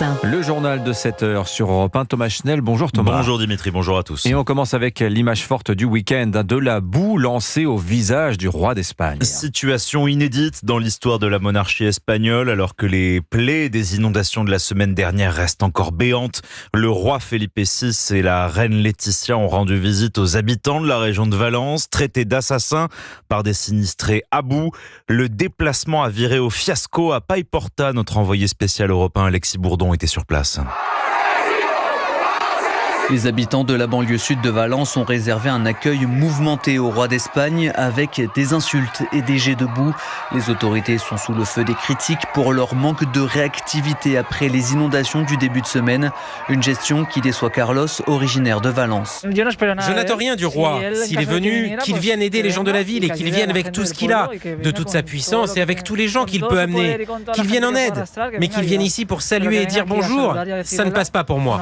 1. Le journal de 7h sur Europe 1. Thomas Schnell, bonjour Thomas. Bonjour Dimitri, bonjour à tous. Et on commence avec l'image forte du week-end, de la boue lancée au visage du roi d'Espagne. Situation inédite dans l'histoire de la monarchie espagnole, alors que les plaies des inondations de la semaine dernière restent encore béantes. Le roi Felipe VI et la reine Laetitia ont rendu visite aux habitants de la région de Valence, traités d'assassins par des sinistrés à bout. Le déplacement a viré au fiasco à Paiporta. Notre envoyé spécial européen Alexis Bourdon était sur place. Les habitants de la banlieue sud de Valence ont réservé un accueil mouvementé au roi d'Espagne avec des insultes et des jets de boue. Les autorités sont sous le feu des critiques pour leur manque de réactivité après les inondations du début de semaine. Une gestion qui déçoit Carlos, originaire de Valence. Je n'attends rien du roi. S'il est venu, qu'il vienne aider les gens de la ville et qu'il vienne avec tout ce qu'il a, de toute sa puissance et avec tous les gens qu'il peut amener. Qu'il vienne en aide, mais qu'il vienne ici pour saluer et dire bonjour, ça ne passe pas pour moi.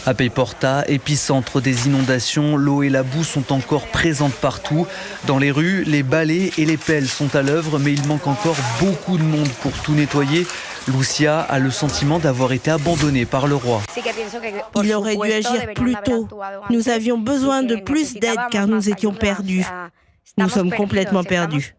À Paiporta, épicentre des inondations, l'eau et la boue sont encore présentes partout. Dans les rues, les balais et les pelles sont à l'œuvre, mais il manque encore beaucoup de monde pour tout nettoyer. Lucia a le sentiment d'avoir été abandonnée par le roi. Il aurait dû agir plus tôt. Nous avions besoin de plus d'aide car nous étions perdus. Nous sommes complètement perdus.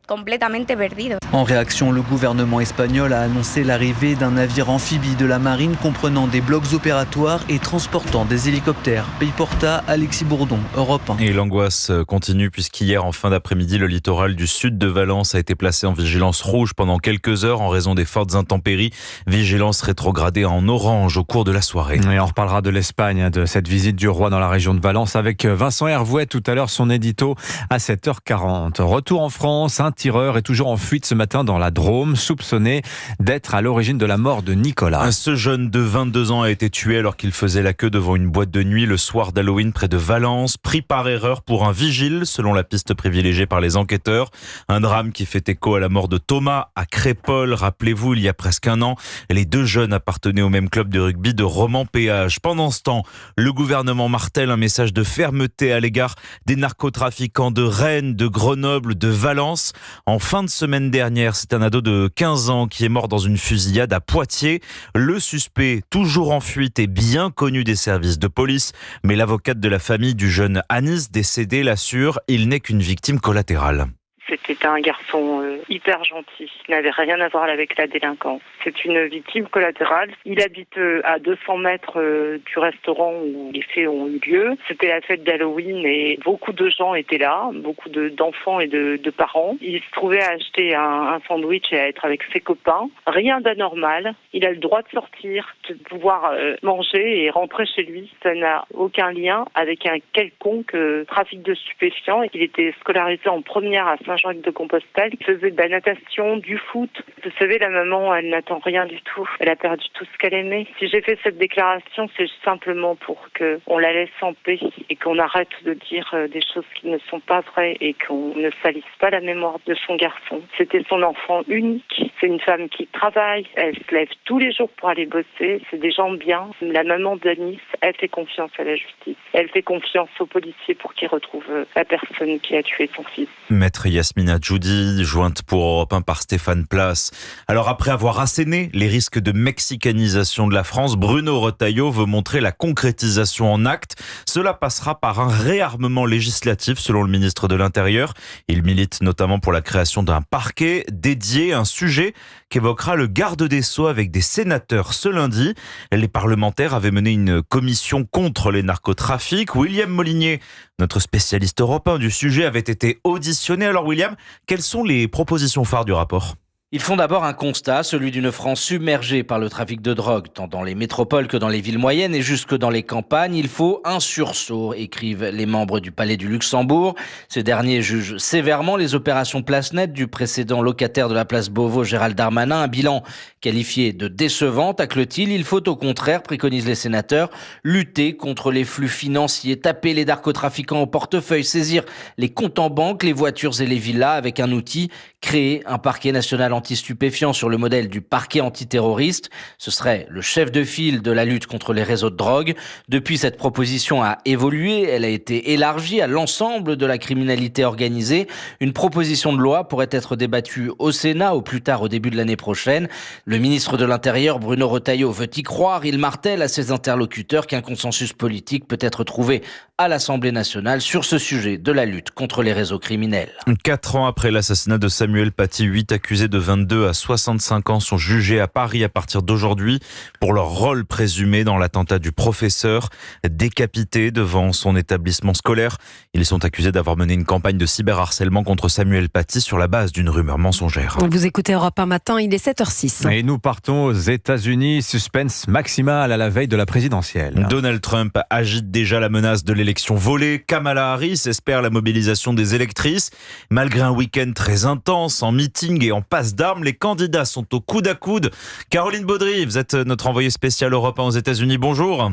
En réaction, le gouvernement espagnol a annoncé l'arrivée d'un navire amphibie de la marine comprenant des blocs opératoires et transportant des hélicoptères. Paiporta, Alexis Bourdon, Europe 1. Et l'angoisse continue puisqu'hier, en fin d'après-midi, le littoral du sud de Valence a été placé en vigilance rouge pendant quelques heures en raison des fortes intempéries. Vigilance rétrogradée en orange au cours de la soirée. Et on reparlera de l'Espagne, de cette visite du roi dans la région de Valence avec Vincent Hervouet tout à l'heure, son édito à 7h40. Retour en France, un tireur est toujours en fuite ce matin dans la Drôme, soupçonné d'être à l'origine de la mort de Nicolas. Ce jeune de 22 ans a été tué alors qu'il faisait la queue devant une boîte de nuit le soir d'Halloween près de Valence, pris par erreur pour un vigile, selon la piste privilégiée par les enquêteurs. Un drame qui fait écho à la mort de Thomas à Crépol. Rappelez-vous, il y a presque un an, les deux jeunes appartenaient au même club de rugby de Romans-Péage. Pendant ce temps, le gouvernement martèle un message de fermeté à l'égard des narcotrafiquants de Rennes, de Grenoble, de Valence. En fin de semaine dernière, c'est un ado de 15 ans qui est mort dans une fusillade à Poitiers. Le suspect, toujours en fuite, est bien connu des services de police, mais l'avocate de la famille du jeune Anis décédé l'assure, il n'est qu'une victime collatérale. C'était un garçon hyper gentil, qui n'avait rien à voir avec la délinquance. C'est une victime collatérale. Il habite à 200 mètres du restaurant où les faits ont eu lieu. C'était la fête d'Halloween et beaucoup de gens étaient là, beaucoup d'enfants et de parents. Il se trouvait à acheter un sandwich et à être avec ses copains. Rien d'anormal. Il a le droit de sortir, de pouvoir manger et rentrer chez lui. Ça n'a aucun lien avec un quelconque trafic de stupéfiants. Il était scolarisé en première à Saint-Jean-de-Compostelle. Il faisait de la natation, du foot. Vous savez, la maman, elle n'attend rien du tout. Elle a perdu tout ce qu'elle aimait. Si j'ai fait cette déclaration, c'est simplement pour qu'on la laisse en paix et qu'on arrête de dire des choses qui ne sont pas vraies et qu'on ne salisse pas la mémoire de son garçon. C'était son enfant unique. C'est une femme qui travaille. Elle se lève tous les jours pour aller bosser. C'est des gens bien. La maman d'Anis, elle fait confiance à la justice. Elle fait confiance aux policiers pour qu'ils retrouvent la personne qui a tué son fils. Maître Yasmina Djoudi, jointe pour Europe 1 par Stéphane Place. Alors après avoir asséné les risques de mexicanisation de la France, Bruno Retailleau veut montrer la concrétisation en actes. Cela passera par un réarmement législatif selon le ministre de l'Intérieur. Il milite notamment pour la création d'un parquet dédié, un sujet qu'évoquera le garde des Sceaux avec des sénateurs ce lundi. Les parlementaires avaient mené une commission contre les narcotrafics. William Molinier, notre spécialiste européen du sujet, avait été auditionné. Alors William, quelles sont les propositions phares du rapport ? Ils font d'abord un constat, celui d'une France submergée par le trafic de drogue, tant dans les métropoles que dans les villes moyennes et jusque dans les campagnes. Il faut un sursaut, écrivent les membres du Palais du Luxembourg. Ce dernier juge sévèrement les opérations Place Nette du précédent locataire de la place Beauvau, Gérald Darmanin. Un bilan qualifié de décevant, tacle-t-il. Il faut au contraire, préconisent les sénateurs, lutter contre les flux financiers, taper les narcotrafiquants au portefeuille, saisir les comptes en banque, les voitures et les villas avec un outil, créer un parquet national anti-stupéfiants sur le modèle du parquet antiterroriste. Ce serait le chef de file de la lutte contre les réseaux de drogue. Depuis, cette proposition a évolué. Elle a été élargie à l'ensemble de la criminalité organisée. Une proposition de loi pourrait être débattue au Sénat au plus tard au début de l'année prochaine. Le ministre de l'Intérieur, Bruno Retailleau, veut y croire. Il martèle à ses interlocuteurs qu'un consensus politique peut être trouvé à l'Assemblée nationale sur ce sujet de la lutte contre les réseaux criminels. 4 ans après l'assassinat de Samuel Paty, 8 accusés de 22 à 65 ans sont jugés à Paris à partir d'aujourd'hui pour leur rôle présumé dans l'attentat du professeur décapité devant son établissement scolaire. Ils sont accusés d'avoir mené une campagne de cyberharcèlement contre Samuel Paty sur la base d'une rumeur mensongère. Vous écoutez Europe 1 matin, il est 7h06. Et nous partons aux États-Unis. Suspense maximal à la veille de la présidentielle. Donald Trump agite déjà la menace de l'élection volée. Kamala Harris espère la mobilisation des électrices. Malgré un week-end très intense, en meeting et en passe d'armes, les candidats sont au coude à coude. Caroline Baudry, vous êtes notre envoyée spéciale Europe 1 aux États-Unis. Bonjour.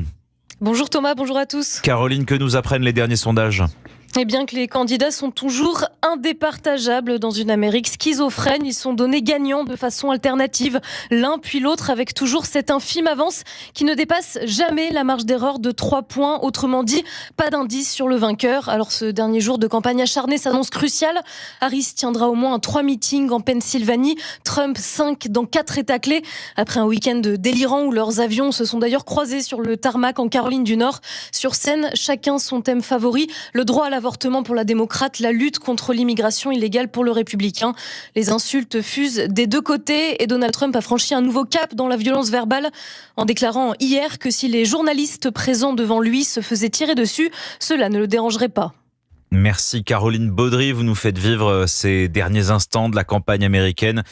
Bonjour Thomas, bonjour à tous. Caroline, que nous apprennent les derniers sondages ? Eh bien que les candidats sont toujours indépartageables dans une Amérique schizophrène. Ils sont donnés gagnants de façon alternative, l'un puis l'autre, avec toujours cette infime avance qui ne dépasse jamais la marge d'erreur de 3 points. Autrement dit, pas d'indice sur le vainqueur. Alors ce dernier jour de campagne acharnée s'annonce crucial. Harris tiendra au moins 3 meetings en Pennsylvanie, Trump 5 dans 4 États clés. Après un week-end délirant où leurs avions se sont d'ailleurs croisés sur le tarmac en Caroline du Nord. Sur scène, chacun son thème favori, le droit à l'avortement pour la démocrate, la lutte contre l'immigration illégale pour le républicain. Les insultes fusent des deux côtés et Donald Trump a franchi un nouveau cap dans la violence verbale en déclarant hier que si les journalistes présents devant lui se faisaient tirer dessus, cela ne le dérangerait pas. Merci Caroline Baudry, vous nous faites vivre ces derniers instants de la campagne américaine.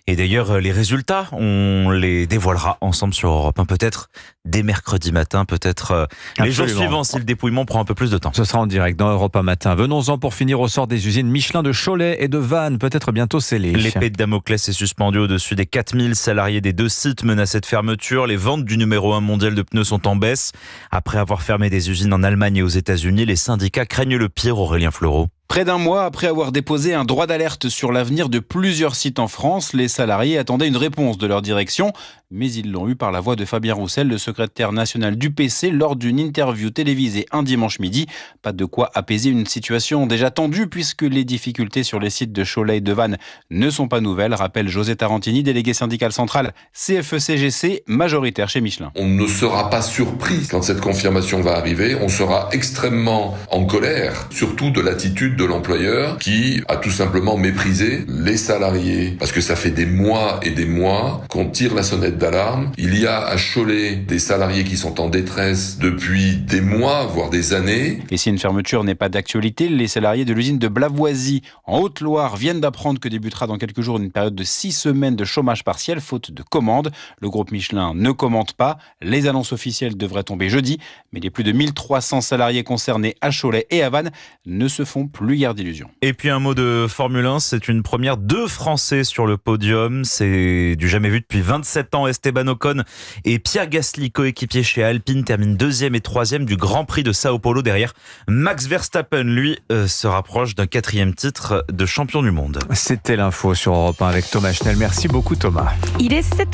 Et d'ailleurs, les résultats, on les dévoilera ensemble sur Europe 1, peut-être dès mercredi matin, peut-être les jours suivants si le dépouillement prend un peu plus de temps. Ce sera en direct dans Europe 1 matin. Venons-en pour finir au sort des usines Michelin de Cholet et de Vannes, peut-être bientôt scellées. L'épée de Damoclès est suspendue au-dessus des 4000 salariés des 2 sites menacés de fermeture. Les ventes du numéro 1 mondial de pneus sont en baisse. Après avoir fermé des usines en Allemagne et aux États-Unis, les syndicats craignent le pire. Aurélien Fleureau. Près d'un mois après avoir déposé un droit d'alerte sur l'avenir de plusieurs sites en France, les salariés attendaient une réponse de leur direction, mais ils l'ont eu par la voix de Fabien Roussel, le secrétaire national du PC, lors d'une interview télévisée un dimanche midi. Pas de quoi apaiser une situation déjà tendue puisque les difficultés sur les sites de Cholet et de Vannes ne sont pas nouvelles, rappelle José Tarantini, délégué syndical central CFE-CGC, majoritaire chez Michelin. On ne sera pas surpris quand cette confirmation va arriver, on sera extrêmement en colère, surtout de l'attitude de l'employeur qui a tout simplement méprisé les salariés parce que ça fait des mois et des mois qu'on tire la sonnette d'alarme. Il y a à Cholet des salariés qui sont en détresse depuis des mois, voire des années. Et si une fermeture n'est pas d'actualité, les salariés de l'usine de Blavoisie en Haute-Loire viennent d'apprendre que débutera dans quelques jours une période de 6 semaines de chômage partiel faute de commandes. Le groupe Michelin ne commente pas. Les annonces officielles devraient tomber jeudi, mais les plus de 1300 salariés concernés à Cholet et à Vannes ne se font plus guère d'illusions. Et puis un mot de Formule 1, c'est une première, 2 Français sur le podium, c'est du jamais vu depuis 27 ans. Esteban Ocon et Pierre Gasly, coéquipier chez Alpine, terminent 2e et 3e du Grand Prix de Sao Paulo derrière Max Verstappen. Lui se rapproche d'un 4e titre de champion du monde. C'était l'info sur Europe 1 avec Thomas Schnell. Merci beaucoup Thomas. Il est 7